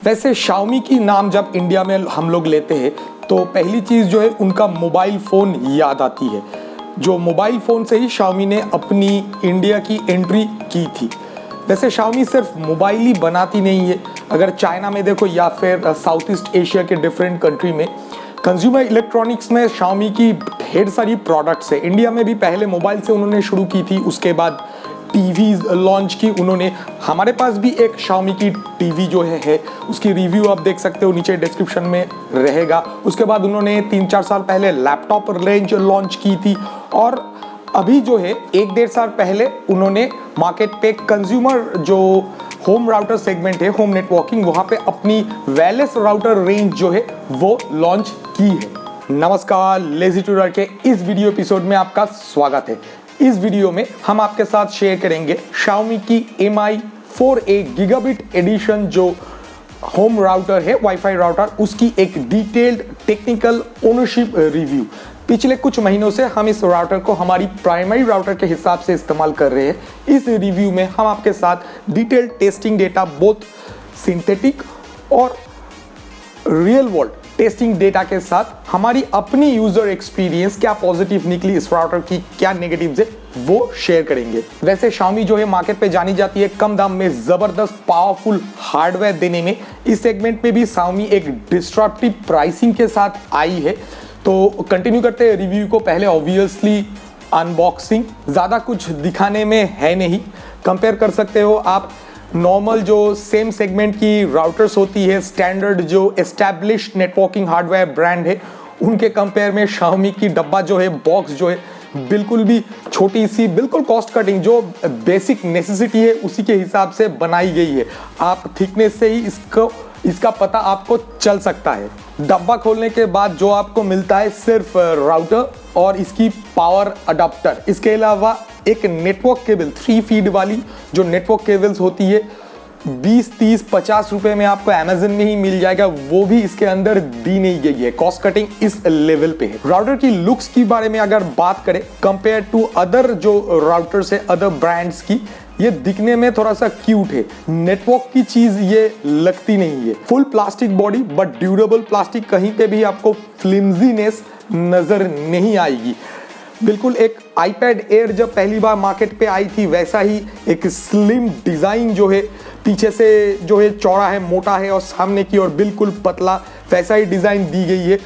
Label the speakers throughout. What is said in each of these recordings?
Speaker 1: वैसे Xiaomi की नाम जब इंडिया में हम लोग लेते हैं तो पहली चीज़ जो है उनका मोबाइल फ़ोन याद आती है। जो मोबाइल फ़ोन से ही Xiaomi ने अपनी इंडिया की एंट्री की थी। वैसे Xiaomi सिर्फ मोबाइल ही बनाती नहीं है, अगर चाइना में देखो या फिर साउथ ईस्ट एशिया के डिफरेंट कंट्री में कंज्यूमर इलेक्ट्रॉनिक्स में Xiaomi की ढेर सारी प्रोडक्ट्स है। इंडिया में भी पहले मोबाइल से उन्होंने शुरू की थी, उसके बाद टीवी लॉन्च की उन्होंने। हमारे पास भी एक Xiaomi की टीवी जो है उसकी रिव्यू आप देख सकते हो, नीचे डिस्क्रिप्शन में रहेगा। उसके बाद उन्होंने 3-4 साल पहले लैपटॉप रेंज लॉन्च की थी और अभी जो है 1-1.5 साल पहले उन्होंने मार्केट पे कंज्यूमर जो होम राउटर सेगमेंट है, होम नेटवर्किंग, वहाँ पे अपनी वायरलेस राउटर रेंज जो है वो लॉन्च की है। नमस्कार, लेजी ट्यूटर के इस वीडियो एपिसोड में आपका स्वागत है। इस वीडियो में हम आपके साथ शेयर करेंगे Xiaomi की Mi 4a Gigabit एडिशन जो होम राउटर है, वाईफाई राउटर, उसकी एक डिटेल्ड टेक्निकल ओनरशिप रिव्यू। पिछले कुछ महीनों से हम इस राउटर को हमारी प्राइमरी राउटर के हिसाब से इस्तेमाल कर रहे हैं। इस रिव्यू में हम आपके साथ detailed testing data, both synthetic और रियल वर्ल्ड टेस्टिंग डेटा के साथ हमारी अपनी यूजर एक्सपीरियंस, क्या पॉजिटिव निकली इस राउटर की, क्या नेगेटिव्स है, वो शेयर करेंगे। वैसे Xiaomi जो है मार्केट पे जानी जाती है कम दाम में जबरदस्त पावरफुल हार्डवेयर देने में। इस सेगमेंट पे भी Xiaomi एक डिस्ट्रप्टिव प्राइसिंग के साथ आई है। तो कंटिन्यू करते हैं रिव्यू को। पहले ऑब्वियसली अनबॉक्सिंग, ज़्यादा कुछ दिखाने में है नहीं। कंपेयर कर सकते हो आप नॉर्मल जो सेम सेगमेंट की राउटर्स होती है, स्टैंडर्ड जो एस्टैब्लिश्ड नेटवर्किंग हार्डवेयर ब्रांड है, उनके कंपेयर में Xiaomi की डब्बा जो है, बॉक्स जो है, बिल्कुल भी छोटी सी, बिल्कुल कॉस्ट कटिंग, जो बेसिक नेसेसिटी है उसी के हिसाब से बनाई गई है। आप थिकनेस से ही इसका पता आपको चल सकता है। डब्बा खोलने के बाद जो आपको मिलता है सिर्फ राउटर और इसकी पावर अडाप्टर, इसके अलावा एक नेटवर्क केबल 3 फीट वाली जो नेटवर्क केबल्स होती है 20, 30, 50 रुपए में आपको अमेज़न में ही मिल जाएगा, वो भी इसके अंदर दी नहीं गई है। कॉस्ट कटिंग इस लेवल पे है। राउटर की लुक्स के बारे में अगर बात करें कंपेयर टू अदर जो राउटर्स है अदर ब्रांड्स की, ये दिखने में थोड़ा सा क्यूट है। नेटवर्क की चीज ये लगती नहीं है। Full plastic body but durable plastic, कहीं पे भी आपको फ्लिम्जीनेस नजर नहीं आएगी। बिल्कुल एक iPad Air जब पहली बार मार्केट पे आई थी वैसा ही एक स्लिम डिज़ाइन जो है, पीछे से जो है चौड़ा है, मोटा है, और सामने की ओर बिल्कुल पतला, वैसा ही डिज़ाइन दी गई है।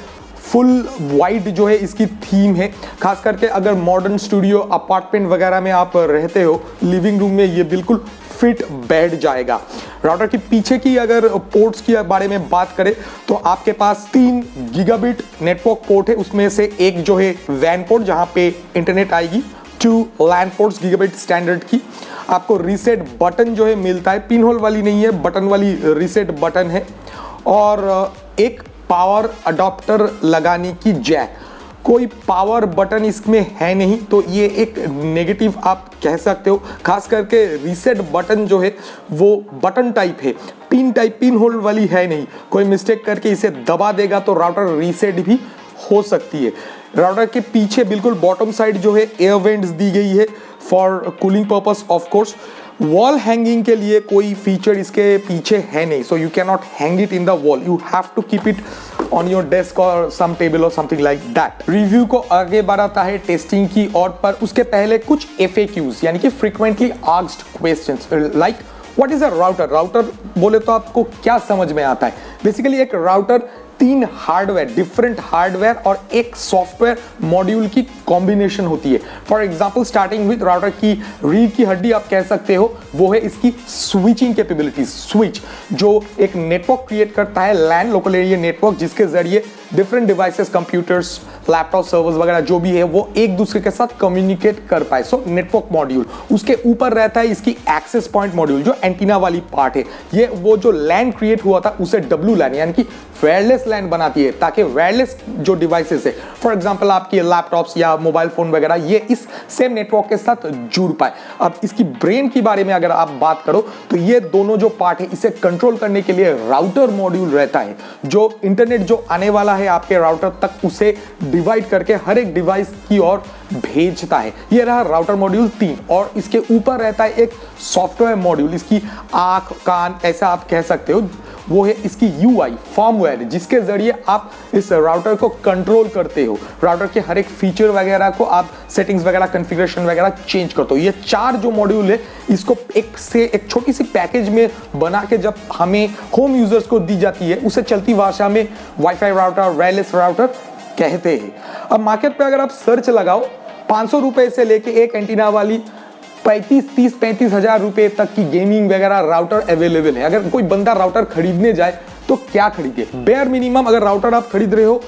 Speaker 1: फुल वाइट जो है इसकी थीम है। खास करके अगर मॉडर्न स्टूडियो अपार्टमेंट वगैरह में आप रहते हो, लिविंग रूम में ये बिल्कुल फिट बैठ जाएगा। राउटर की पीछे की अगर पोर्ट्स की बारे में बात करें तो आपके पास 3 गीगाबिट नेटवर्क पोर्ट है, उसमें से एक जो है वैन पोर्ट जहां पे इंटरनेट आएगी, 2 लैन पोर्ट्स गीगाबिट स्टैंडर्ड की। आपको रीसेट बटन जो है मिलता है, पिन होल वाली नहीं है, बटन वाली रीसेट बटन है, और एक पावर अडॉप्टर लगाने की जैक। कोई पावर बटन इसमें है नहीं, तो ये एक नेगेटिव आप कह सकते हो। खास करके रीसेट बटन जो है वो बटन टाइप है, पिन टाइप, पिन होल वाली है नहीं। कोई मिस्टेक करके इसे दबा देगा तो राउटर रीसेट भी हो सकती है। राउटर के पीछे बिल्कुल बॉटम साइड जो है एयर वेंट्स दी गई है for cooling purpose of course. Wall hanging के लिए कोई फीचर इसके पीछे है नहीं, so you can not hang it in the wall, you have to keep it on your desk और सम टेबल और समथिंग लाइक दैट। रिव्यू को आगे बढ़ाता है टेस्टिंग की ओर, पर उसके पहले कुछ FAQs यानी कि frequently asked questions, like what is a router. Router बोले तो आपको क्या समझ में आता है? बेसिकली एक राउटर 3 हार्डवेयर, डिफरेंट हार्डवेयर और एक सॉफ्टवेयर मॉड्यूल की कॉम्बिनेशन होती है। For example starting with router की रीढ़ की हड्डी आप कह सकते हो, वो है इसकी स्विचिंग कैपेबिलिटी। स्विच जो एक नेटवर्क क्रिएट करता है, लैन, लोकल एरिया नेटवर्क, जिसके जरिए different devices, computers, laptop, servers वगैरह जो भी है वो एक दूसरे के साथ कम्युनिकेट कर पाए। So network module. उसके ऊपर रहता है इसकी एक्सेस पॉइंट मॉड्यूल जो एंटीना वाली पार्ट है। ये वो जो लैन क्रिएट हुआ था उसे WLAN यानी कि वायरलेस लैन बनाती है, ताकि वायरलेस जो डिवाइसेस है, फॉर एग्जांपल आपकी लैपटॉप्स या मोबाइल फोन वगैरह, ये इस सेम नेटवर्क के साथ जुड़ पाए। अब इसकी ब्रेन के बारे में अगर आप बात करो तो ये दोनों जो पार्ट है इसे कंट्रोल करने के लिए राउटर मॉड्यूल रहता है, जो इंटरनेट जो आने वाला है आपके राउटर तक उसे डिवाइड करके हर एक डिवाइस की ओर भेजता है। ये रहा राउटर मॉड्यूल 3, और इसके ऊपर रहता है एक सॉफ्टवेयर मॉड्यूल, इसकी आंख, कान ऐसा आप कह सकते हो, वो है इसकी UI फर्मवेयर, जिसके जरिए आप इस राउटर को कंट्रोल करते हो। राउटर के हर एक फीचर वगैरह को आप सेटिंग्स वगैरह कॉन्फ़िगरेशन वगैरह चेंज करते हो। ये 4 जो मॉड्यूल है इसको एक छोटी सी पैकेज में बना के जब हमें होम यूजर्स को दी जाती है, उसे चलती भाषा में वाईफाई राउटर, वायरलेस राउटर कहते हैं। अब मार्केट पे अगर आप सर्च लगाओ, 500 रुपए से लेके एक एंटीना वाली 35 हज़ार रुपए तक की गेमिंग वगैरह राउटर अवेलेबल है। अगर कोई बंदा राउटर खरीदने जाए तो क्या खरीदे? बेयर मिनिमम अगर राउटर आप खरीद रहे हो,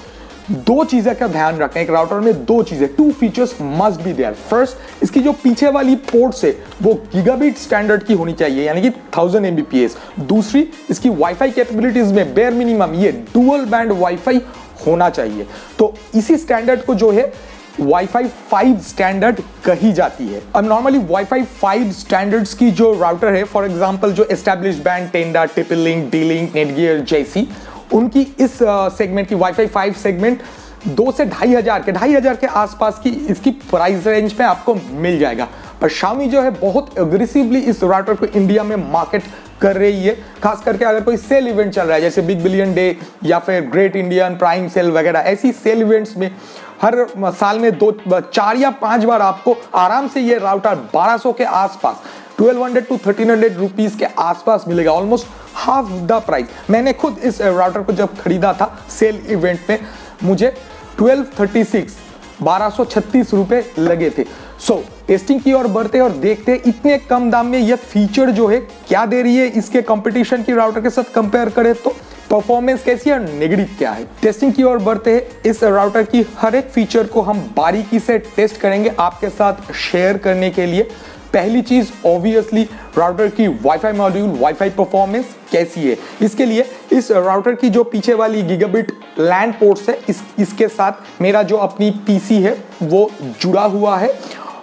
Speaker 1: 2 चीजें का ध्यान रखना है। एक राउटर में 2 चीजें, 2 features must be there. First, इसकी जो पीछे वाली पोर्ट्स है वो गीगाबिट स्टैंडर्ड की होनी चाहिए, यानी कि 1000 Mbps। दूसरी, इसकी वाईफाई कैपेबिलिटीज में बेयर मिनिमम ये डुअल बैंड वाईफाई होना चाहिए। तो इसी स्टैंडर्ड को जो है वाईफाई 5 स्टैंडर्ड कही जाती है। अब नॉर्मली वाईफाई 5 स्टैंडर्ड्स की जो राउटर है, फॉर एग्जांपल जो एस्टैब्लिश्ड बैंड, टेंडा, टिपल-लिंक, डी-लिंक, नेटगियर जैसी, उनकी इस सेगमेंट की वाईफाई 5 सेगमेंट 2 से 2500 के आसपास की इसकी प्राइस रेंज में आपको मिल जाएगा। पर Xiaomi जो है बहुत एग्रेसिवली इस राउटर को इंडिया में मार्केट कर रही है, खास करके अगर कोई सेल इवेंट चल रहा है जैसे बिग बिलियन डे या फिर ग्रेट इंडियन प्राइम सेल वगैरह, ऐसी सेल इवेंट्स में हर साल में 4 या 5 बार आपको आराम से ये राउटर 1200 के आसपास, 1200 to 1300 रुपीस के आसपास मिलेगा, ऑलमोस्ट हाफ द प्राइस। मैंने खुद इस राउटर को जब खरीदा था सेल इवेंट में, मुझे 1236 रुपए लगे थे। सो टेस्टिंग की ओर बढ़ते और देखते हैं इतने कम दाम में ये फीचर जो है क्या दे रही है, इसके कंपटीशन की राउटर के साथ कंपेयर करें तो परफॉर्मेंस कैसी है और नेगेटिव क्या है। टेस्टिंग की ओर बढ़ते हैं, इस राउटर की हर एक फीचर को हम बारीकी से टेस्ट करेंगे आपके साथ शेयर करने के लिए। पहली चीज ऑब्वियसली राउटर की वाईफाई मॉड्यूल, वाईफाई परफॉर्मेंस कैसी है। इसके लिए इस राउटर की जो पीछे वाली गीगाबिट लैन पोर्ट्स है, इसके साथ मेरा जो अपनी पीसी है वो जुड़ा हुआ है,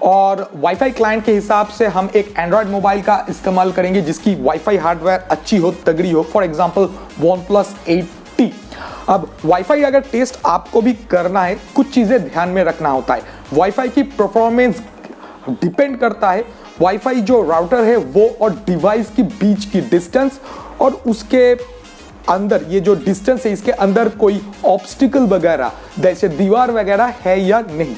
Speaker 1: और वाईफाई क्लाइंट के हिसाब से हम एक एंड्रॉयड मोबाइल का इस्तेमाल करेंगे जिसकी वाईफाई हार्डवेयर अच्छी हो, तगड़ी हो, फॉर एग्जांपल OnePlus 8T। अब वाईफाई अगर टेस्ट आपको भी करना है, कुछ चीजें ध्यान में रखना होता है। वाईफाई की परफॉर्मेंस डिपेंड करता है वाईफाई जो राउटर है वो और डिवाइस की बीच की डिस्टेंस, और उसके अंदर ये जो डिस्टेंस है इसके अंदर कोई ऑब्स्टिकल वगैरह जैसे दीवार वगैरह है या नहीं।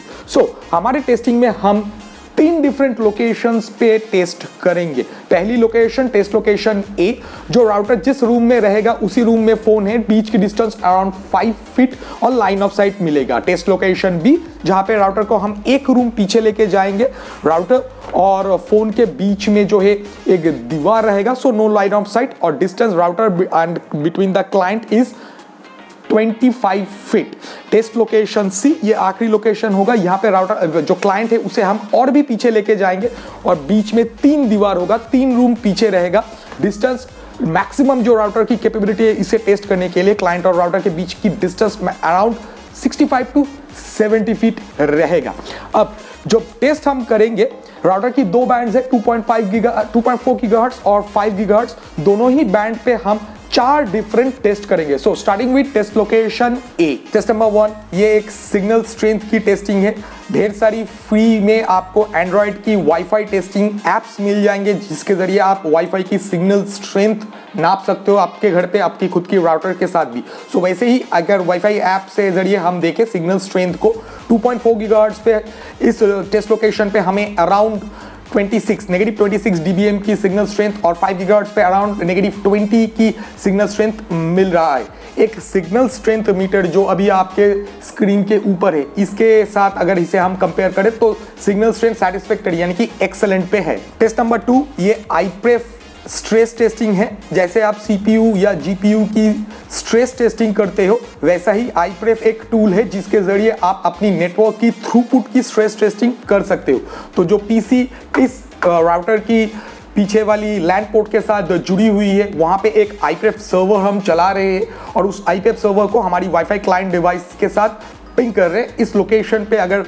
Speaker 1: हमारे टेस्टिंग में हम 3 डिफरेंट लोकेशंस पे टेस्ट करेंगे। पहली लोकेशन, टेस्ट लोकेशन A, जो राउटर जिस रूम में रहेगा उसी रूम में फोन है, बीच की डिस्टेंस अराउंड 5 फीट और लाइन ऑफ साइट मिलेगा। टेस्ट लोकेशन B, जहां पे राउटर को हम एक रूम पीछे लेके जाएंगे, राउटर और फोन के बीच में जो है एक दीवार रहेगा, so no line of sight, और distance router and between the client is 25 feet. Test location C, ये आखिरी लोकेशन होगा। यहाँ पे राउटर जो क्लाइंट है उसे हम और भी पीछे लेके जाएंगे, और बीच में 3 दीवार होगा, 3 रूम पीछे रहेगा। डिस्टेंस मैक्सिमम जो राउटर की कैपेबिलिटी है इसे टेस्ट करने के लिए क्लाइंट और राउटर के बीच की डिस्टेंस अराउंड 65 to 70 फीट रहेगा। अब जो टेस्ट हम करेंगे, राउटर की 2 बैंड्स है, 2.4 गीगाहर्ट्ज और 5 गीगाहर्ट्ज, दोनों ही बैंड पे हम 4 डिफरेंट टेस्ट करेंगे। So starting with test location A। Test number 1, ये एक सिग्नल स्ट्रेंथ की टेस्टिंग है। ढेर सारी फ्री में आपको एंड्रॉयड की वाईफाई टेस्टिंग एप्स मिल जाएंगे जिसके जरिए आप वाईफाई की सिग्नल स्ट्रेंथ नाप सकते हो आपके घर पे, आपकी खुद की राउटर के साथ भी। सो वैसे ही अगर वाईफाई ऐप से जरिए हम देखें सिग्नल स्ट्रेंथ को, 2.4 गीगाहर्ट्ज पे इस टेस्ट लोकेशन पे हमें अराउंड -26 dBm की सिग्नल स्ट्रेंथ और 5 गीगाहर्ट्ज पे अराउंड -20 की सिग्नल स्ट्रेंथ मिल रहा है। एक सिग्नल स्ट्रेंथ मीटर जो अभी आपके स्क्रीन के ऊपर है, इसके साथ अगर इसे हम कंपेयर करें तो सिग्नल स्ट्रेंथ सैटिस्फैक्टरी यानी कि एक्सेलेंट पे है। टेस्ट नंबर 2, ये iPref स्ट्रेस टेस्टिंग है। जैसे आप CPU या GPU की स्ट्रेस टेस्टिंग करते हो, वैसा ही iPref एक टूल है जिसके जरिए आप अपनी नेटवर्क की थ्रूपुट की स्ट्रेस टेस्टिंग कर सकते हो। तो जो PC इस राउटर की पीछे वाली लैन पोर्ट के साथ जुड़ी हुई है, वहाँ पे एक iPref सर्वर हम चला रहे हैं और उस iPref सर्वर को हमारी वाईफाई क्लाइंट डिवाइस के साथ पिंग कर रहे हैं। इस लोकेशन पे अगर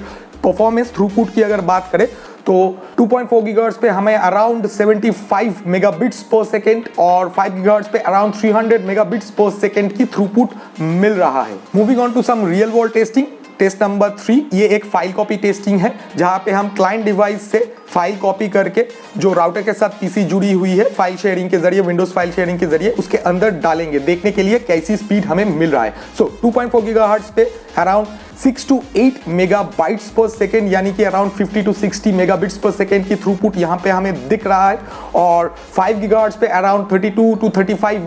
Speaker 1: परफॉर्मेंस थ्रूपुट की अगर बात करें तो 2.4 गीगाहर्ट्ज पे हमें अराउंड 75 मेगाबिट्स पर सेकेंड और 5 गीगाहर्ट्ज पे अराउंड 300 मेगाबिट्स पर सेकेंड की थ्रूपुट मिल रहा है। Moving on to some real world testing. Test number 3, ये एक फाइल कॉपी टेस्टिंग है जहां पे हम क्लाइंट डिवाइस से फाइल कॉपी करके जो राउटर के साथ पीसी जुड़ी हुई है फाइल शेयरिंग के जरिए, विंडोज फाइल शेयरिंग के जरिए उसके अंदर डालेंगे देखने के लिए कैसी स्पीड हमें मिल रहा है। सो 2.4 गीगाहर्ट्ज पे अराउंड 6 to 8 मेगाबाइट्स पर सेकेंड यानी कि around 50 to 60 megabits per second की थ्रूपुट यहाँ पे हमें दिख रहा है, और 5 गीगाहर्ट्ज पे अराउंड 32 to 35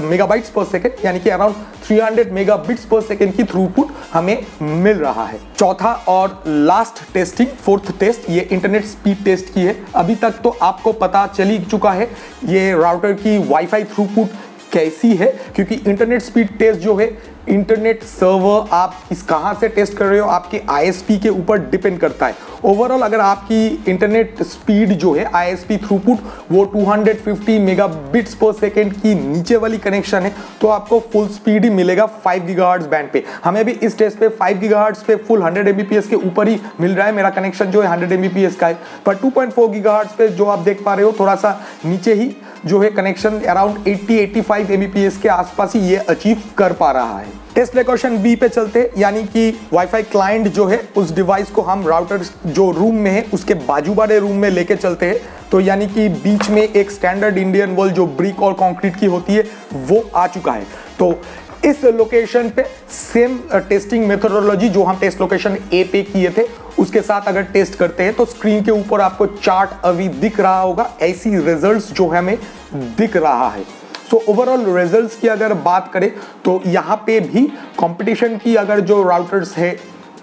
Speaker 1: मेगाबाइट्स पर सेकेंड यानी कि अराउंड 300 मेगाबिट्स पर सेकेंड की थ्रूपुट हमें मिल रहा है। चौथा और लास्ट टेस्टिंग, फोर्थ टेस्ट, ये इंटरनेट स्पीड टेस्ट की है। अभी तक तो आपको पता चल ही चुका है ये राउटर की वाईफाई थ्रूपुट कैसी है, क्योंकि इंटरनेट स्पीड टेस्ट जो है इंटरनेट सर्वर आप इस कहाँ से टेस्ट कर रहे हो आपके आईएसपी के ऊपर डिपेंड करता है। ओवरऑल अगर आपकी इंटरनेट स्पीड जो है आईएसपी थ्रूपुट वो 250 मेगाबिट्स पर सेकेंड की नीचे वाली कनेक्शन है तो आपको फुल स्पीड ही मिलेगा 5 गीगाहर्ट्ज बैंड पे। हमें भी इस टेस्ट पे 5 गीगाहर्ट्ज पे फुल 100 एमबीपीएस के ऊपर ही मिल रहा है, मेरा कनेक्शन जो है 100 एमबीपीएस का है, पर 2.4 गीगाहर्ट्ज पे जो आप देख पा रहे हो थोड़ा सा नीचे ही जो है कनेक्शन अराउंड 80-85 एमबीपीएस के आसपास ही ये अचीव कर पा रहा है। टेस्ट लोकेशन बी पे चलते, यानी कि वाईफाई क्लाइंट जो है उस डिवाइस को हम राउटर जो रूम में है उसके बाजू वाले रूम में लेके चलते हैं, तो यानी कि बीच में एक स्टैंडर्ड इंडियन वॉल जो ब्रिक और कंक्रीट की होती है वो आ चुका है। तो इस लोकेशन पे सेम टेस्टिंग मेथोडोलॉजी जो हम टेस्ट लोकेशन ए पे किए थे उसके साथ अगर टेस्ट करते हैं तो स्क्रीन के ऊपर आपको चार्ट अभी दिख रहा होगा, ऐसी रिजल्ट्स जो हमें दिख रहा है। सो ओवरऑल रिजल्ट्स की अगर बात करें तो यहाँ पे भी कंपटीशन की अगर जो राउटर्स है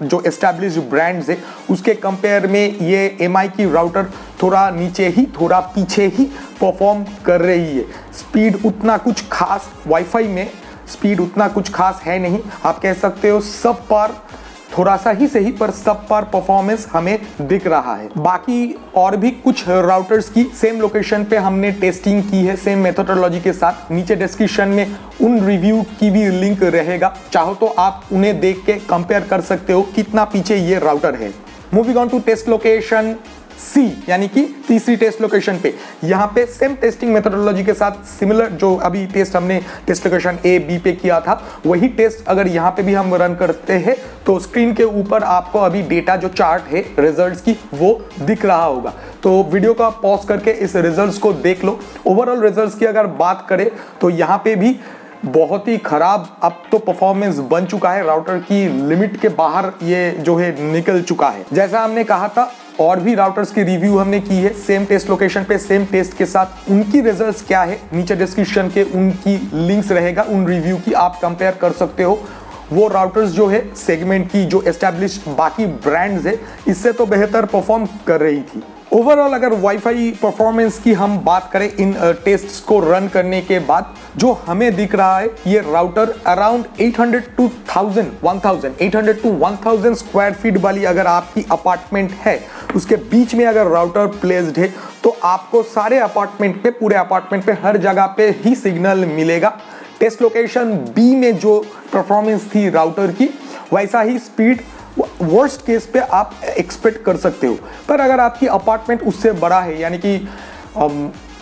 Speaker 1: जो एस्टैब्लिश्ड ब्रांड्स है उसके कंपेयर में ये एमआई की राउटर थोड़ा नीचे ही थोड़ा पीछे ही परफॉर्म कर रही है। स्पीड उतना कुछ खास वाईफाई में स्पीड उतना कुछ खास है नहीं, आप कह सकते हो सब पार, थोड़ा सा ही सही पर सब पार परफॉर्मेंस हमें दिख रहा है। बाकी और भी कुछ राउटर्स की सेम लोकेशन पे हमने टेस्टिंग की है सेम मेथोडोलॉजी के साथ, नीचे डिस्क्रिप्शन में उन रिव्यू की भी लिंक रहेगा, चाहो तो आप उन्हें देख के कंपेयर कर सकते हो कितना पीछे ये राउटर है। Moving on to test location C, यानी कि तीसरी टेस्ट लोकेशन पे, यहाँ पे सेम टेस्टिंग मेथोडोलॉजी के साथ सिमिलर जो अभी टेस्ट हमने टेस्ट लोकेशन ए बी पे किया था वही टेस्ट अगर यहाँ पे भी हम रन करते हैं तो स्क्रीन के ऊपर आपको अभी डेटा जो चार्ट है रिजल्ट्स की वो दिख रहा होगा। तो वीडियो का पॉज करके इस रिजल्ट्स को देख लो। ओवरऑल रिजल्ट्स की अगर बात करें तो यहाँ पे भी बहुत ही खराब अब तो परफॉर्मेंस बन चुका है, राउटर की लिमिट के बाहर ये जो है निकल चुका है। जैसा हमने कहा था और भी राउटर्स की रिव्यू हमने की है सेम टेस्ट लोकेशन पे सेम टेस्ट के साथ, उनकी रिजल्ट्स क्या है नीचे डिस्क्रिप्शन के उनकी लिंक्स रहेगा, उन रिव्यू की आप कंपेयर कर सकते हो। वो राउटर्स जो है सेगमेंट की जो एस्टैब्लिश्ड बाकी ब्रांड्स है इससे तो बेहतर परफॉर्म कर रही थी। ओवरऑल अगर वाईफाई परफॉर्मेंस की हम बात करें इन टेस्ट्स को रन करने के बाद जो हमें दिख रहा है ये router around 800 to 1000 square feet वाली अगर आपकी अपार्टमेंट है उसके बीच में अगर राउटर प्लेस्ड है तो आपको सारे अपार्टमेंट पे पूरे अपार्टमेंट पे हर जगह पे ही सिग्नल मिलेगा। टेस्ट लोकेशन बी में जो परफॉर्मेंस थी राउटर की वैसा ही स्पीड वर्स्ट केस पे आप एक्सपेक्ट कर सकते हो, पर अगर आपकी अपार्टमेंट उससे बड़ा है यानी कि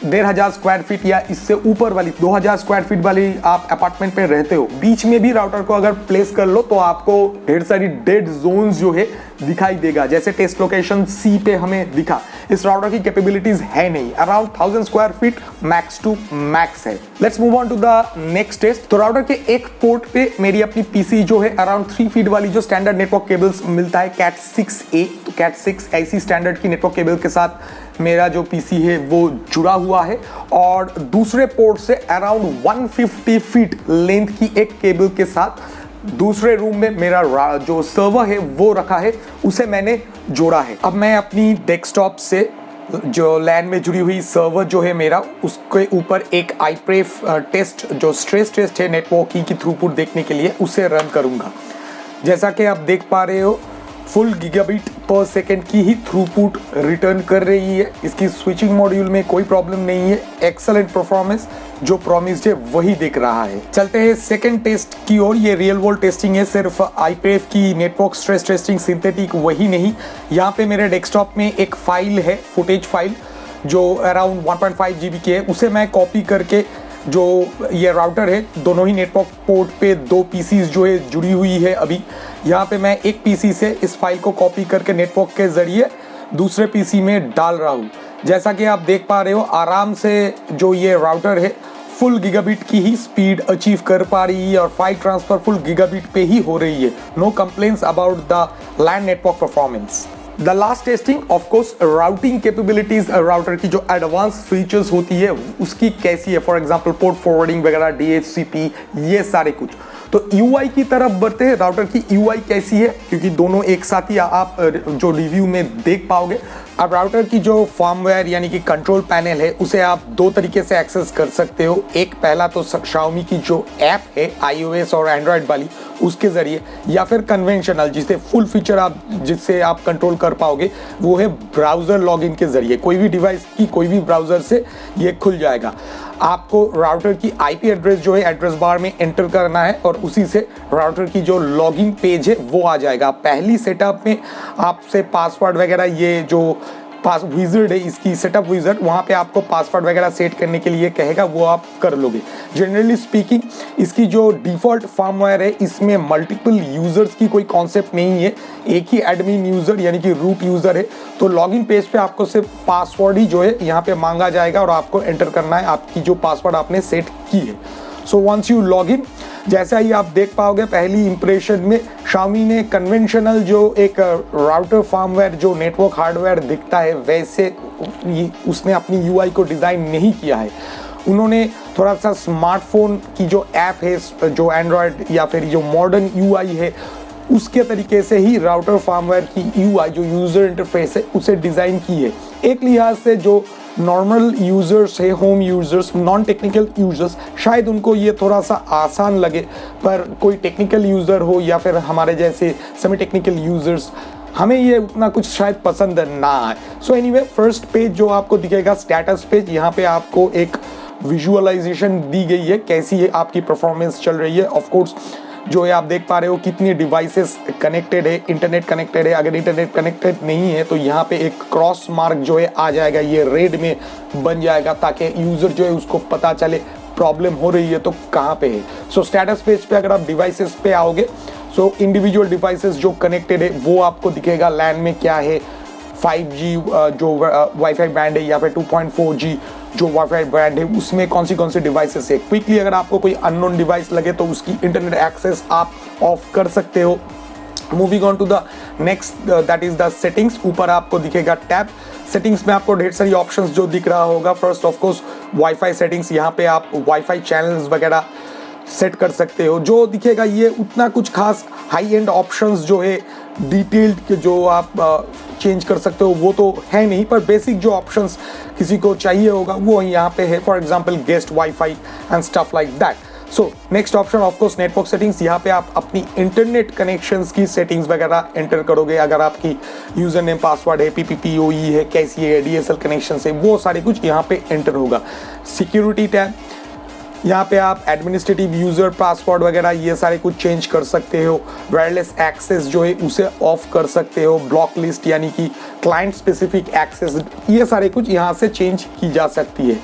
Speaker 1: 1500 स्क्वायर फीट या इससे ऊपर वाली 2000 स्क्वायर फीट वाली आप अपार्टमेंट पे रहते हो, बीच में भी राउटर को अगर प्लेस कर लो तो आपको ढेर सारी डेड जोन्स जो है दिखाई देगा, जैसे टेस्ट लोकेशन सी पे हमें दिखा। इस राउटर की कैपेबिलिटीज है नहीं, around 1000 square feet max to max है। Let's move on to the next test. तो राउटर के एक पोर्ट पे मेरी अपनी पीसी जो है अराउंड 3 फीट वाली जो स्टैंडर्ड नेटवर्क केबल्स मिलता है कैट 6A, तो कैट 6 ऐसी स्टैंडर्ड की नेटवर्क केबल के साथ मेरा जो पीसी है वो जुड़ा हुआ है, और दूसरे पोर्ट से अराउंड 150 फीट लेंथ की एक केबल के साथ दूसरे रूम में मेरा जो सर्वर है वो रखा है, उसे मैंने जोड़ा है। अब मैं अपनी डेस्कटॉप से जो लैन में जुड़ी हुई सर्वर जो है मेरा उसके ऊपर एक आईप्रेफ टेस्ट जो स्ट्रेस टेस्ट है नेटवर्किंग की थ्रूपुट देखने के लिए उसे रन करूंगा। जैसा कि आप देख पा रहे हो फुल गीगाबिट पर सेकेंड की ही थ्रूपुट रिटर्न कर रही है, इसकी स्विचिंग मॉड्यूल में कोई प्रॉब्लम नहीं है, एक्सेलेंट परफॉर्मेंस जो प्रॉमिस्ड है वही दिख रहा है। चलते हैं सेकंड टेस्ट की ओर। ये रियल वर्ल्ड टेस्टिंग है, सिर्फ आईपीएफ की नेटवर्क स्ट्रेस टेस्टिंग सिंथेटिक वही नहीं। यहाँ पे मेरे डेस्कटॉप में एक फाइल है, फुटेज फाइल जो अराउंड 1.5 GB की है, उसे मैं कॉपी करके जो ये राउटर है दोनों ही नेटवर्क पोर्ट पे 2 पीसीज जो है जुड़ी हुई है। अभी यहाँ पे मैं एक पीसी से इस फाइल को कॉपी करके नेटवर्क के ज़रिए दूसरे पीसी में डाल रहा हूँ। जैसा कि आप देख पा रहे हो आराम से जो ये राउटर है फुल गीगाबिट की ही स्पीड अचीव कर पा रही है और फाइल ट्रांसफर फुल गीगाबिट पे ही हो रही है। No complaints about the LAN network performance. The last testing of course routing capabilities router की जो एडवांस फीचर्स होती है उसकी कैसी है, फॉर एग्जांपल पोर्ट फॉरवर्डिंग वगैरह, DHCP, ये सारे कुछ। तो UI की तरफ बढ़ते हैं, राउटर की UI कैसी है, क्योंकि दोनों एक साथ ही आप जो रिव्यू में देख पाओगे। अब राउटर की जो फर्मवेयर यानी कि कंट्रोल पैनल है उसे आप 2 तरीके से एक्सेस कर सकते हो। एक पहला तो Xiaomi की जो ऐप है iOS और एंड्रॉयड वाली उसके ज़रिए, या फिर कन्वेंशनल जिससे फुल फीचर जिससे आप कंट्रोल कर पाओगे वो है ब्राउज़र लॉगिन के ज़रिए। कोई भी डिवाइस की कोई भी ब्राउज़र से ये खुल जाएगा। आपको राउटर की IP एड्रेस जो है एड्रेस बार में एंटर करना है और उसी से राउटर की जो लॉगिन पेज है वो आ जाएगा। पहली सेटअप में आपसे पासवर्ड वगैरह ये जो पास विज़र्ड है इसकी सेटअप विज़र्ड, वहाँ पे आपको पासवर्ड वगैरह सेट करने के लिए कहेगा, वो आप कर लोगे। जनरली स्पीकिंग इसकी जो डिफ़ॉल्ट फर्मवेयर है इसमें मल्टीपल यूज़र्स की कोई कॉन्सेप्ट नहीं है, एक ही एडमिन यूज़र यानी कि रूट यूज़र है। तो लॉगिन पेज पे आपको सिर्फ पासवर्ड ही जो है यहाँ पे मांगा जाएगा और आपको एंटर करना है आपकी जो पासवर्ड आपने सेट की है। So once you log in, जैसा ही आप देख पाओगे पहली इंप्रेशन में Xiaomi ने कन्वेंशनल जो एक राउटर फर्मवेयर जो नेटवर्क हार्डवेयर दिखता है वैसे उसने अपनी UI को डिज़ाइन नहीं किया है। उन्होंने थोड़ा सा स्मार्टफोन की जो ऐप है जो एंड्रॉयड या फिर जो मॉडर्न UI है उसके तरीके से ही राउटर फर्मवेयर की UI जो यूज़र इंटरफेस है उसे डिज़ाइन की है। एक लिहाज से जो नॉर्मल यूज़र्स है, home users, non technical users, शायद उनको ये थोड़ा सा आसान लगे, पर कोई टेक्निकल यूज़र हो या फिर हमारे जैसे सेमी टेक्निकल यूज़र्स हमें ये उतना कुछ शायद पसंद ना आए। सो एनीवे फर्स्ट पेज जो आपको दिखेगा स्टेटस पेज, यहाँ पे आपको एक विजुअलाइजेशन दी गई है कैसी है आपकी परफॉर्मेंस चल रही है। ऑफ कोर्स जो है आप देख पा रहे हो कितनी डिवाइसेस कनेक्टेड है, इंटरनेट कनेक्टेड है। अगर इंटरनेट कनेक्टेड नहीं है तो यहाँ पे एक क्रॉस मार्क जो है आ जाएगा, ये रेड में बन जाएगा ताकि यूज़र जो है उसको पता चले प्रॉब्लम हो रही है तो कहाँ पे है। सो स्टेटस पेज पे अगर आप डिवाइसेस पे आओगे सो इंडिविजुअल डिवाइसेस जो कनेक्टेड है वो आपको दिखेगा। लैन में क्या है, 5G जो वाईफाई बैंड है या फिर 2.4G जो वाईफाई बैंड है उसमें कौन सी डिवाइसेस है। क्विकली अगर आपको कोई अननोन डिवाइस लगे तो उसकी इंटरनेट एक्सेस आप ऑफ कर सकते हो। Moving on to the next that is the settings. ऊपर आपको दिखेगा टैब। सेटिंग्स में आपको ढेर सारी ऑप्शंस जो दिख रहा होगा। First of course wifi settings, यहाँ पे आप वाईफाई चैनल्स वगैरह सेट कर सकते हो। जो दिखेगा ये उतना कुछ खास हाई एंड ऑप्शंस जो है डिटेल्ड के जो आप चेंज कर सकते हो वो तो है नहीं, पर बेसिक जो ऑप्शंस किसी को चाहिए होगा वो यहाँ पे है। For example guest wifi and stuff like that. So next option of course network settings. यहाँ पे आप अपनी इंटरनेट कनेक्शंस की सेटिंग्स वगैरह एंटर करोगे। अगर आपकी यूजर नेम पासवर्ड है, PPPoE है, कैसी है, DSL कनेक्शन है, वो सारे कुछ यहाँ पे एंटर होगा। सिक्योरिटी टैब, यहाँ पे आप एडमिनिस्ट्रेटिव यूज़र पासवर्ड वगैरह ये सारे कुछ चेंज कर सकते हो। वायरलेस एक्सेस जो है उसे ऑफ कर सकते हो। ब्लॉक लिस्ट यानी कि क्लाइंट स्पेसिफिक एक्सेस, ये सारे कुछ यहाँ से चेंज की जा सकती है।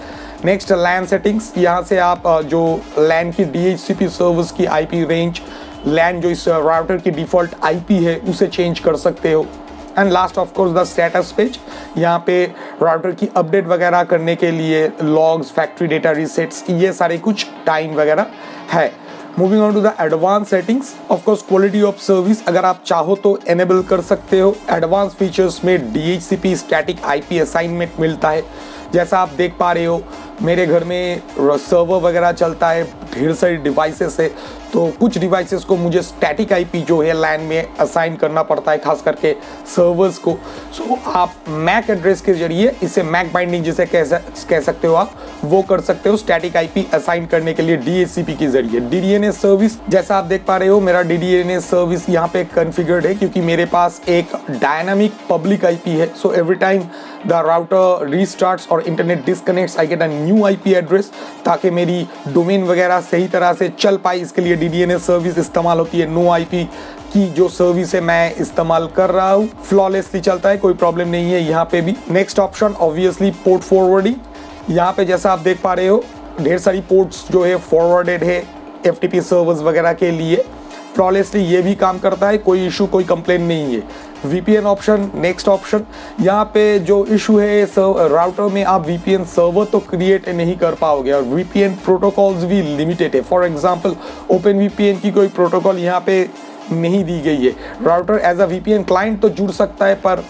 Speaker 1: नेक्स्ट लैन सेटिंग्स। यहाँ से आप जो लैन की DHCP सर्विस की IP रेंज, लैन जो इस राउटर की डिफ़ॉल्ट IP है उसे चेंज कर सकते हो। And last of course the status page. यहाँ पे राउटर की अपडेट वगैरह करने के लिए लॉग्स, फैक्ट्री डेटा रीसेट्स, ये सारे कुछ टाइम वगैरह है। Moving on to the advance settings. Of course quality of service अगर आप चाहो तो एनेबल कर सकते हो। एडवांस फीचर्स में DHCP स्टैटिक IP असाइनमेंट मिलता है। जैसा आप देख पा रहे हो मेरे घर में सर्वर वगैरह चलता है, ढेर सारी डिवाइसेस है, तो कुछ डिवाइसेस को मुझे स्टैटिक IP जो है लैन में असाइन करना पड़ता है, खास करके सर्वर्स को। सो आप मैक एड्रेस के जरिए इसे मैक बाइंडिंग जिसे कह सकते हो आप, वो कर सकते हो स्टैटिक IP असाइन करने के लिए DHCP के जरिए। DDNS सर्विस, जैसा आप देख पा रहे हो मेरा DDNS सर्विस यहाँ पे कॉन्फ़िगर्ड है क्योंकि मेरे पास एक डायनामिक पब्लिक IP है। So every time the router restarts और internet disconnects I get a new IP address, ताकि मेरी डोमेन वगैरह सही तरह से चल पाए इसके लिए DDNS सर्विस इस्तेमाल होती है। नो IP की जो सर्विस है मैं इस्तेमाल कर रहा हूँ, फ्लॉलेसली चलता है, कोई प्रॉब्लम नहीं है यहाँ पे भी। Next option obviously port forwarding. यहाँ पे जैसा आप देख पा रहे हो ढेर सारी पोर्ट्स जो है फॉरवर्डेड है FTP सर्वर्स वगैरह के लिए, फ्लॉलेसली ये भी काम करता है, कोई इशू कोई कंप्लेन नहीं है। VPN ऑप्शन, नेक्स्ट ऑप्शन, यहाँ पे जो इशू है राउटर में आप VPN सर्वर तो क्रिएट नहीं कर पाओगे और VPN प्रोटोकॉल्स भी लिमिटेड है। फॉर एग्जांपल OpenVPN की कोई प्रोटोकॉल यहाँ पे नहीं दी गई है। Router as a VPN client तो जुड़ सकता है पर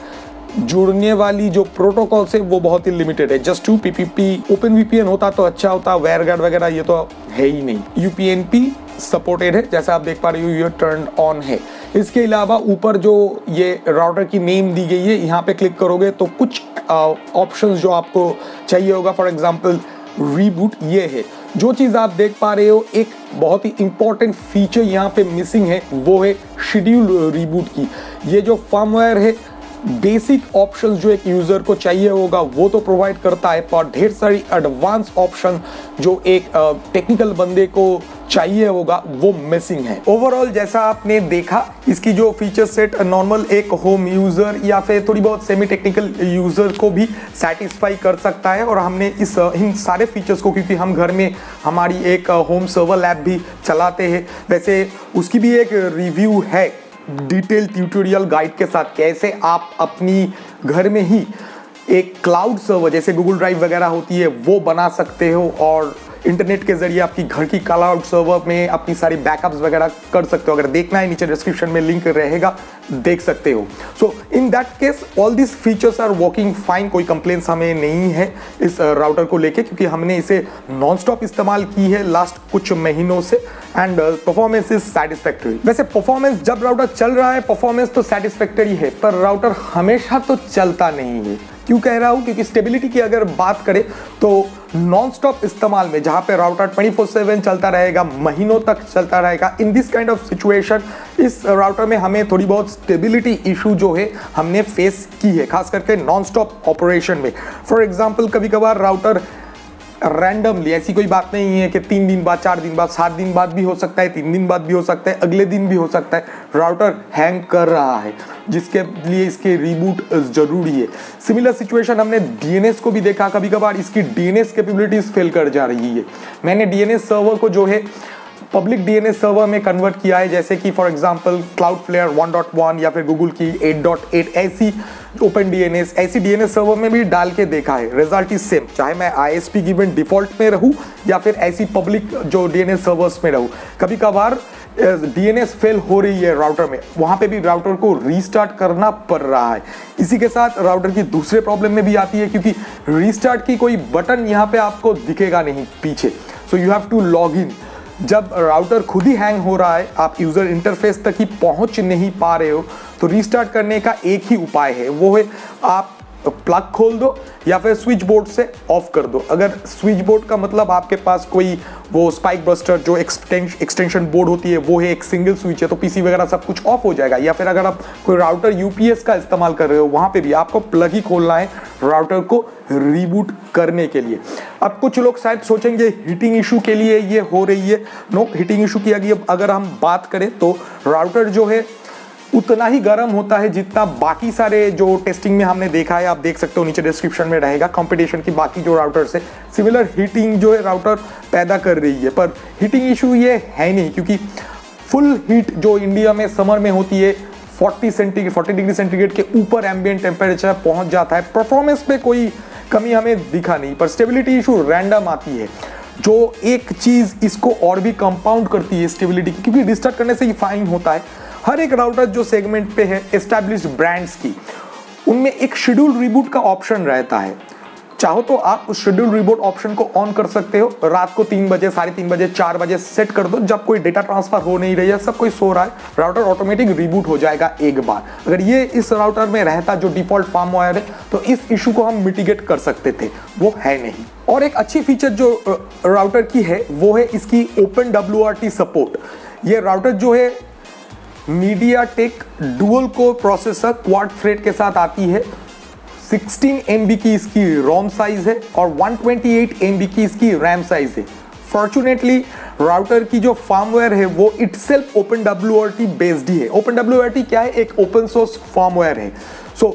Speaker 1: जुड़ने वाली जो प्रोटोकॉल्स है वो बहुत ही लिमिटेड है। जस्ट 2 PPP OpenVPN होता तो अच्छा होता, WireGuard वगैरह ये तो है ही नहीं। UPnP सपोर्टेड है, जैसा आप देख पा रहे हो ये टर्न ऑन है। इसके अलावा ऊपर जो ये राउटर की नेम दी गई है, यहाँ पे क्लिक करोगे तो कुछ ऑप्शंस जो आपको चाहिए होगा, फॉर एग्जांपल रीबूट ये है। जो चीज़ आप देख पा रहे हो, एक बहुत ही इंपॉर्टेंट फीचर यहाँ पे मिसिंग है, वो है शेड्यूल रीबूट की। ये जो फर्मवेयर है, बेसिक ऑप्शंस जो एक यूजर को चाहिए होगा वो तो प्रोवाइड करता है, पर ढेर सारी एडवांस ऑप्शन जो एक टेक्निकल बंदे को चाहिए होगा वो मिसिंग है। ओवरऑल जैसा आपने देखा, इसकी जो फीचर सेट नॉर्मल एक होम यूजर या फिर थोड़ी बहुत सेमी टेक्निकल यूजर को भी सेटिस्फाई कर सकता है। और हमने इन सारे फीचर्स को, क्योंकि हम घर में हमारी एक होम सर्वर लैब भी चलाते हैं, वैसे उसकी भी एक रिव्यू है डिटेल ट्यूटोरियल गाइड के साथ, कैसे आप अपनी घर में ही एक क्लाउड सर्वर जैसे गूगल ड्राइव वगैरह होती है वो बना सकते हो और इंटरनेट के जरिए आपकी घर की क्लाउड सर्वर में अपनी सारी बैकअप्स वगैरह कर सकते हो। अगर देखना है नीचे डिस्क्रिप्शन में लिंक रहेगा, देख सकते हो। So in that case all this features are working fine, कोई कंप्लेंट्स हमें नहीं है इस राउटर को लेके, क्योंकि हमने इसे नॉन स्टॉप इस्तेमाल की है लास्ट कुछ महीनों से एंड परफॉर्मेंस इज सेटिस्फैक्टरी। वैसे परफॉर्मेंस, जब राउटर चल रहा है परफॉर्मेंस तो सेटिस्फैक्टरी है, पर राउटर हमेशा तो चलता नहीं है। क्यों कह रहा हूँ? क्योंकि स्टेबिलिटी की अगर बात करें तो नॉन स्टॉप इस्तेमाल में, जहां पे राउटर 24/7 चलता रहेगा, महीनों तक चलता रहेगा, in this kind of situation इस राउटर में हमें थोड़ी बहुत स्टेबिलिटी इशू जो है हमने फेस की है, खास करके नॉन स्टॉप ऑपरेशन में। फॉर एग्जांपल कभी कभार राउटर रैंडमली, ऐसी कोई बात नहीं है कि 3 दिन बाद, 4 दिन बाद, 7 दिन बाद भी हो सकता है, 3 दिन बाद भी हो सकता है, अगले दिन भी हो सकता है, राउटर हैंग कर रहा है, जिसके लिए इसके रीबूट जरूरी है। सिमिलर सिचुएशन हमने DNS को भी देखा, कभी कभार इसकी DNS कैपेबिलिटीज फेल कर जा रही है। मैंने DNS सर्वर को जो है पब्लिक DNS सर्वर में कन्वर्ट किया है, जैसे कि फॉर एग्जांपल Cloudflare 1.1 या फिर गूगल की 8.8 ऐसी OpenDNS ऐसी DNS सर्वर में भी डाल के देखा है, रिजल्ट इज सेम, चाहे मैं ISP गिवन डिफॉल्ट में रहूं या फिर ऐसी पब्लिक जो DNS सर्वर्स में रहूं। कभी कभार DNS फेल हो रही है राउटर में, वहां पे भी राउटर को रीस्टार्ट करना पड़ रहा है। इसी के साथ राउटर की दूसरे प्रॉब्लम में भी आती है, क्योंकि रीस्टार्ट की कोई बटन यहाँ पे आपको दिखेगा नहीं पीछे, so you have to log in. जब राउटर खुद ही हैंग हो रहा है, आप यूजर इंटरफेस तक ही पहुंच नहीं पा रहे हो, तो रीस्टार्ट करने का एक ही उपाय है, वो है आप प्लग खोल दो या फिर स्विच बोर्ड से ऑफ कर दो। अगर स्विच बोर्ड का मतलब आपके पास कोई वो स्पाइक बस्टर जो एक्सटेंशन बोर्ड होती है वो है, एक सिंगल स्विच है, तो पीसी वगैरह सब कुछ ऑफ हो जाएगा। या फिर अगर आप कोई राउटर UPS का इस्तेमाल कर रहे हो, वहां पे भी आपको प्लग ही खोलना है राउटर को रीबूट करने के लिए। अब कुछ लोग शायद सोचेंगे हीटिंग इशू के लिए ये हो रही है। नो, हीटिंग इशू की अगर हम बात करें तो राउटर जो है उतना ही गर्म होता है जितना बाकी सारे जो टेस्टिंग में हमने देखा है। आप देख सकते हो नीचे डिस्क्रिप्शन में रहेगा कंपटीशन की बाकी जो राउटर्स है, सिमिलर हीटिंग जो है राउटर पैदा कर रही है। पर हीटिंग इशू ये है नहीं, क्योंकि फुल हीट जो इंडिया में समर में होती है 40 डिग्री सेंटीग्रेड के ऊपर एम्बिएंट टेम्परेचर पहुंच जाता है। परफॉर्मेंस पे कोई कमी हमें दिखा नहीं, पर स्टेबिलिटी इशू रैंडम आती है। जो एक चीज इसको और भी कंपाउंड करती है स्टेबिलिटी की, क्योंकि रिस्टार्ट करने से ही फाइन होता है। हर एक राउटर जो सेगमेंट पे है एस्टैब्लिश्ड ब्रांड्स की, उनमें एक शेड्यूल रिबूट का ऑप्शन रहता है। चाहो तो आप उस शेड्यूल रिबूट ऑप्शन को ऑन कर सकते हो, रात को 3 बजे, 3:30 बजे, 4 बजे सेट कर दो, जब कोई डेटा ट्रांसफर हो नहीं रही है, सब कोई सो रहा है, राउटर ऑटोमेटिक रिबूट हो जाएगा एक बार। अगर ये इस राउटर में रहता जो डिफॉल्ट फर्मवेयर है, तो इस इशू को हम मिटिगेट कर सकते थे, वो है नहीं। और एक अच्छी फीचर जो राउटर की है वो है इसकी OpenWRT सपोर्ट। ये राउटर जो है MediaTek dual core processor quad thread के साथ आती है। 16 MB की इसकी रोम साइज है और 128 MB की इसकी रैम साइज है। फॉर्चुनेटली राउटर की जो फर्मवेयर है वो इटसेल्फ OpenWRT बेस्ड ही है। OpenWRT क्या है? एक ओपन सोर्स फर्मवेयर है। So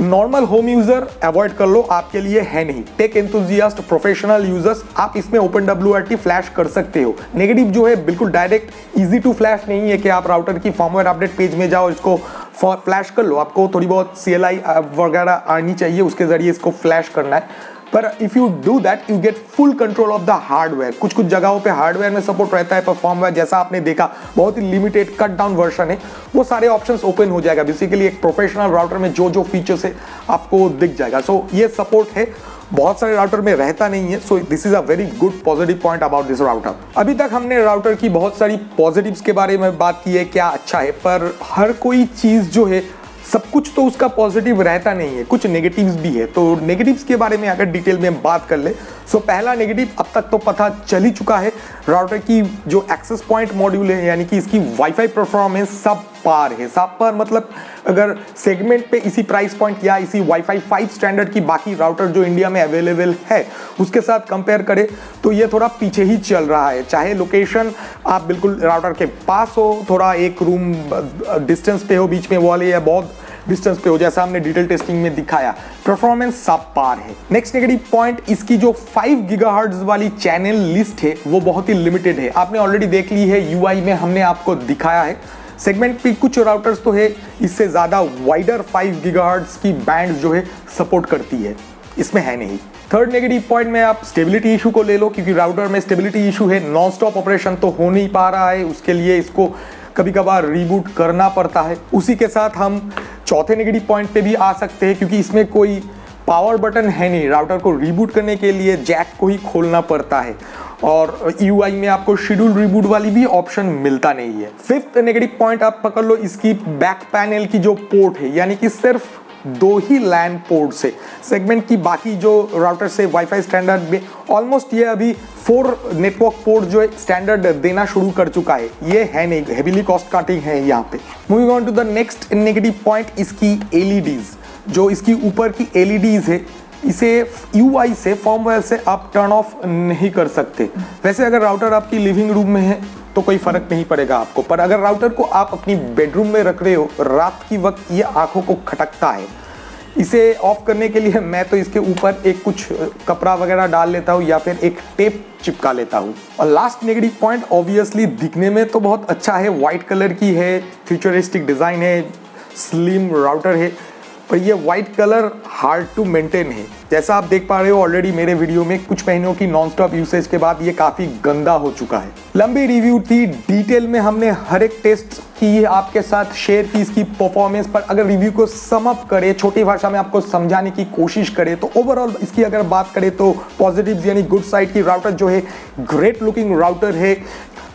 Speaker 1: normal home user avoid कर लो, आपके लिए है नहीं। टेक एंथुजियास्ट, प्रोफेशनल यूजर्स, आप इसमें OpenWRT फ्लैश कर सकते हो। नेगेटिव जो है बिल्कुल डायरेक्ट इजी टू फ्लैश नहीं है कि आप राउटर की फर्मवेयर अपडेट पेज में जाओ, इसको फ्लैश कर लो। आपको थोड़ी बहुत CLI वगैरह आनी चाहिए, उसके जरिए इसको फ्लैश करना है। पर if you do that you get full control of the hardware. कुछ कुछ जगहों पे हार्डवेयर में सपोर्ट रहता है, पर फर्मवेयर जैसा आपने देखा बहुत ही लिमिटेड कट डाउन वर्जन है, वो सारे ऑप्शंस ओपन हो जाएगा। बेसिकली एक प्रोफेशनल राउटर में जो जो फीचर्स है आपको दिख जाएगा। सो ये सपोर्ट है, बहुत सारे राउटर में रहता नहीं है। So this is a very good positive point about this router. अभी तक हमने राउटर की बहुत सारी पॉजिटिव्स के बारे में बात की है, क्या अच्छा है, पर हर कोई चीज़ जो है सब कुछ तो उसका पॉजिटिव रहता नहीं है, कुछ नेगेटिव्स भी है। तो नेगेटिव्स के बारे में अगर डिटेल में बात कर ले, सो पहला नेगेटिव अब तक तो पता चल ही चुका है, राउटर की जो एक्सेस पॉइंट मॉड्यूल है यानी कि इसकी वाईफाई परफॉर्मेंस सब पार है। सब पार मतलब अगर सेगमेंट पे इसी प्राइस पॉइंट या इसी वाईफाई 5 स्टैंडर्ड की बाकी राउटर जो इंडिया में अवेलेबल है उसके साथ कंपेयर करें तो ये थोड़ा पीछे ही चल रहा है। चाहे लोकेशन आप बिल्कुल राउटर के पास हो, थोड़ा एक रूम डिस्टेंस पे हो, बीच में वॉल या बहुत डिस्टेंस पे हो, जैसा हमने डिटेल टेस्टिंग में दिखाया, परफॉर्मेंस सब पार है। नेक्स्ट नेगेटिव पॉइंट, इसकी जो 5 गीगाहर्ट्ज वाली चैनल लिस्ट है वो बहुत ही लिमिटेड है। आपने ऑलरेडी देख ली है, UI में हमने आपको दिखाया है। सेगमेंट पे कुछ राउटर्स तो है इससे ज़्यादा वाइडर 5 गीगाहर्ट्ज की बैंड जो है सपोर्ट करती है, इसमें है नहीं। थर्ड नेगेटिव पॉइंट में आप स्टेबिलिटी इशू को ले लो, क्योंकि राउटर में स्टेबिलिटी इशू है, नॉन स्टॉप ऑपरेशन तो हो नहीं पा रहा है, उसके लिए इसको कभी कभार रीबूट करना पड़ता है। उसी के साथ हम चौथे नेगेटिव पॉइंट पे भी आ सकते हैं, क्योंकि इसमें कोई पावर बटन है नहीं, राउटर को रीबूट करने के लिए जैक को ही खोलना पड़ता है, और UI में आपको शेड्यूल रिबूट वाली भी ऑप्शन मिलता नहीं है। फिफ्थ नेगेटिव पॉइंट आप पकड़ लो, इसकी बैक पैनल की जो पोर्ट है, यानी कि सिर्फ 2 ही लैन पोर्ट से। सेगमेंट की बाकी जो राउटर से वाईफाई स्टैंडर्ड में ऑलमोस्ट ये अभी 4 नेटवर्क पोर्ट जो है स्टैंडर्ड देना शुरू कर चुका है, ये है नहीं, हेवीली कॉस्ट कटिंग है यहाँ पे। Moving on to the next negative point, इसकी LEDs, जो इसकी ऊपर की LEDs है, इसे UI से फर्मवेयर से आप टर्न ऑफ नहीं कर सकते। वैसे अगर राउटर आपकी लिविंग रूम में है तो कोई फर्क नहीं पड़ेगा आपको, पर अगर राउटर को आप अपनी बेडरूम में रख रहे हो, रात की वक्त ये आंखों को खटकता है। इसे ऑफ करने के लिए मैं तो इसके ऊपर एक कुछ कपड़ा वगैरह डाल लेता हूँ या फिर एक टेप चिपका लेता हूँ। और लास्ट नेगेटिव पॉइंट, ऑब्वियसली दिखने में तो बहुत अच्छा है, वाइट कलर की है, फ्यूचरिस्टिक डिज़ाइन है, स्लिम राउटर है, पर ये white colour hard to maintain है। जैसा आप देख पा रहे हो ऑलरेडी मेरे वीडियो में, कुछ महीनों की नॉन स्टॉप यूसेज के बाद ये काफ़ी गंदा हो चुका है। लंबी रिव्यू थी, डिटेल में हमने हर एक टेस्ट की आपके साथ शेयर की इसकी परफॉर्मेंस पर। अगर रिव्यू को सम अप करें, छोटी भाषा में आपको समझाने की कोशिश करें, तो ओवरऑल इसकी अगर बात करें तो पॉजिटिव्स यानी गुड साइड की, राउटर जो है ग्रेट लुकिंग राउटर है,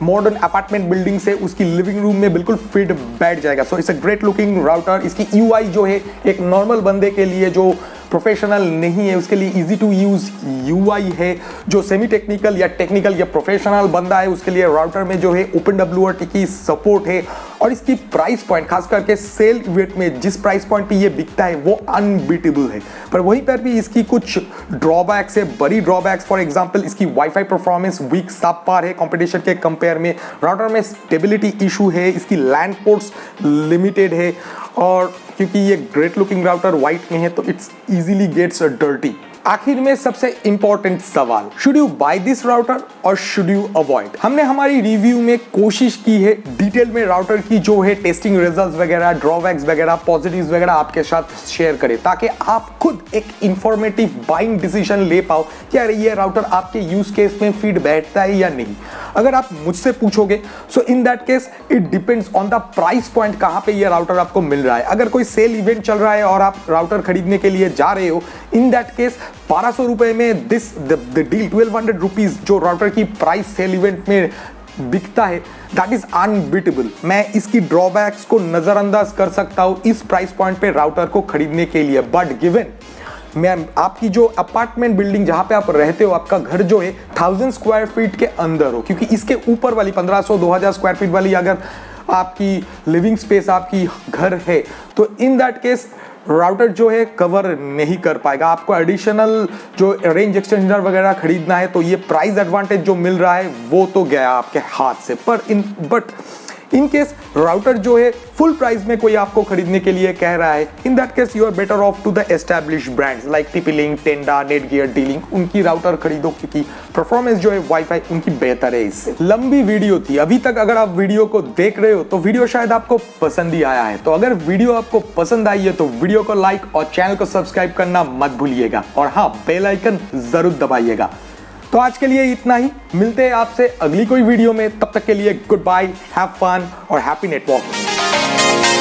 Speaker 1: मॉडर्न अपार्टमेंट बिल्डिंग से उसकी लिविंग रूम में बिल्कुल फिट बैठ जाएगा। So it's a great looking router. इसकी UI जो है एक नॉर्मल बंदे के लिए जो प्रोफेशनल नहीं है उसके लिए इजी टू यूज UI है। जो सेमी टेक्निकल या टेक्निकल या प्रोफेशनल बंदा है उसके लिए राउटर में जो है OpenWRT की सपोर्ट है। और इसकी प्राइस पॉइंट, खास करके सेल इवेंट में जिस प्राइस पॉइंट पे ये बिकता है वो अनबीटेबल है। पर वहीं पर भी इसकी कुछ ड्रॉबैक्स है, बड़ी ड्रॉबैक्स। फॉर एग्जांपल इसकी वाईफाई परफॉर्मेंस वीक, सब पार है कंपटीशन के कंपेयर में। राउटर में स्टेबिलिटी इशू है, इसकी लैंड पोर्ट्स लिमिटेड है, और क्योंकि ये ग्रेट लुकिंग राउटर वाइट में है तो इट्स इजीली गेट्स डर्टी। आखिर में सबसे इंपॉर्टेंट सवाल, should you buy this router और शुड यू अवॉइड? हमने हमारी रिव्यू में कोशिश की है डिटेल में राउटर की जो है टेस्टिंग रिजल्ट्स वगैरह, ड्रॉबैक्स वगैरह, पॉजिटिव्स वगैरह आपके साथ शेयर करें, ताकि आप खुद एक इंफॉर्मेटिव बाइंग डिसीजन ले पाओ कि अरे ये राउटर आपके यूज केस में फिट बैठता है या नहीं। अगर आप मुझसे पूछोगे so in that case it depends on the price point, कहाँ पे ये राउटर आपको मिल रहा है। अगर कोई सेल इवेंट चल रहा है और आप राउटर खरीदने के लिए जा रहे हो, इन दैट केस 1200 रुपए में द डील 1200 रुपीज जो राउटर की प्राइस सेल इवेंट में बिकता है, दैट इज अनबीटेबल। मैं इसकी ड्रॉबैक्स को नजरअंदाज कर सकता हूँ इस प्राइस पॉइंट पे राउटर को खरीदने के लिए, बट गिवन मैं आपकी जो अपार्टमेंट बिल्डिंग जहाँ पे आप रहते हो, आपका घर जो है 1000 स्क्वायर फीट के अंदर हो, क्योंकि इसके ऊपर वाली 1500-2000 स्क्वायर फीट वाली अगर आपकी लिविंग स्पेस आपकी घर है तो इन दैट केस राउटर जो है कवर नहीं कर पाएगा। आपको एडिशनल जो रेंज एक्सटेंडर वगैरह खरीदना है तो ये प्राइस एडवांटेज जो मिल रहा है वो तो गया आपके हाथ से। बट इन केस राउटर जो है फुल प्राइस में कोई आपको खरीदने के लिए कह रहा है, in that case you are better off to the established brands like TP-Link, Tenda, Netgear, D-Link, उनकी राउटर खरीदो क्योंकि परफॉर्मेंस जो है वाईफाई उनकी बेहतर है। इससे लंबी वीडियो थी, अभी तक अगर आप वीडियो को देख रहे हो तो वीडियो शायद आपको पसंद ही आया है। तो अगर वीडियो आपको पसंद आई है तो वीडियो को लाइक और चैनल को सब्सक्राइब करना मत भूलिएगा, और हाँ, बेल आइकन जरूर दबाइएगा। तो आज के लिए इतना ही, मिलते हैं आपसे अगली कोई वीडियो में, तब तक के लिए गुड बाय, हैव फन और हैप्पी नेटवर्किंग।